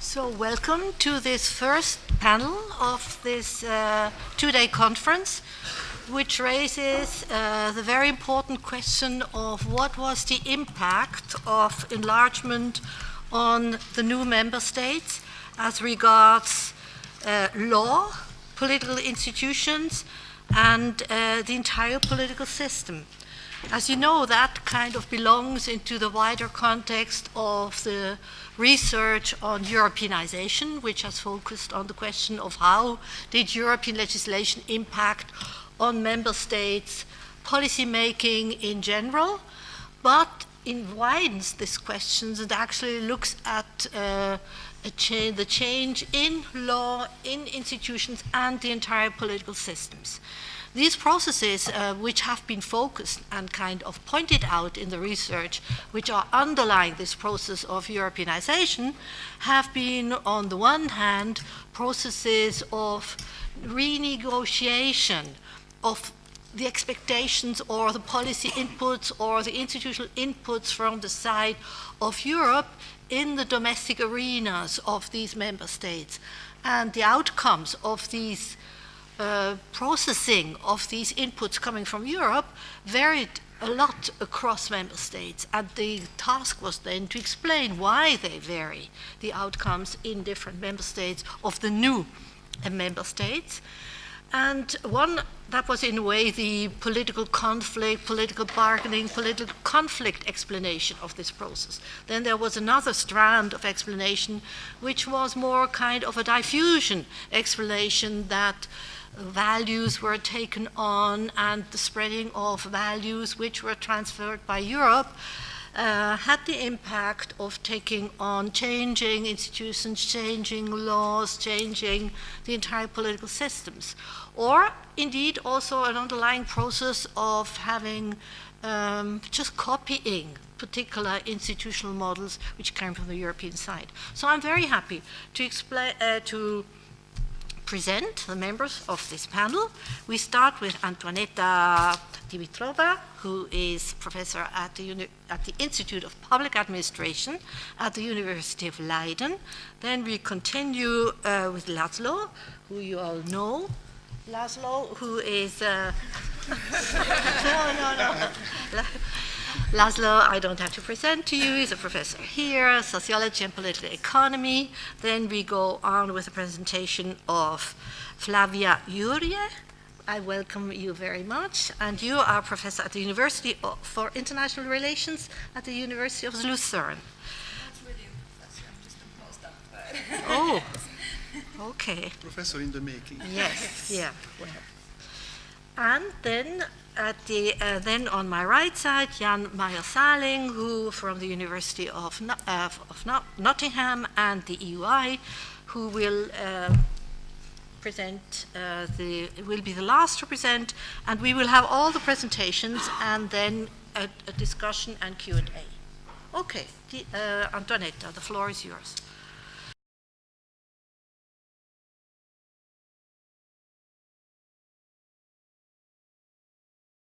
So welcome to this first panel of this two-day conference, which raises the very important question of what was the impact of enlargement on the new member states as regards law, political institutions, and the entire political system. As you know, that kind of belongs into the wider context of the research on Europeanization, which has focused on the question of how did European legislation impact on member states' policy making in general, but it widens these questions and actually looks at the change in law, in institutions, and the entire political systems. These processes, which have been focused and kind of pointed out in the research, which are underlying this process of Europeanization, have been, on the one hand, processes of renegotiation of the expectations or the policy inputs or the institutional inputs from the side of Europe in the domestic arenas of these member states. And the outcomes of these processing of these inputs coming from Europe varied a lot across member states, and the task was then to explain why they vary, the outcomes in different member states of the new member states. And one that was in a way the political conflict, political bargaining, political conflict explanation of this process. Then there was another strand of explanation which was more kind of a diffusion explanation that values were taken on and the spreading of values which were transferred by Europe had the impact of taking on changing institutions, changing laws, changing the entire political systems. Or indeed also an underlying process of having just copying particular institutional models which came from the European side. So I'm very happy to explain, to present the members of this panel. We start with Antoaneta Dimitrova, who is professor at the Institute of Public Administration at the University of Leiden. Then we continue with Laszlo, who you all know. Laszlo, who is Laszlo, I don't have to present to you. He's a professor here, sociology and political economy. Then we go on with a presentation of Flavia Jurie. I welcome you very much. And you are professor at the University for International Relations at the University of Lucerne. That's really a professor. I'm just a postdoc. Oh, okay. Professor in the making. Yes, yeah. Well. And then then on my right side, Jan Meyer-Saling, who from the University of Nottingham and the EUI, who will present, will be the last to present, and we will have all the presentations and then a discussion and Q&A. Okay, Antoaneta, the floor is yours.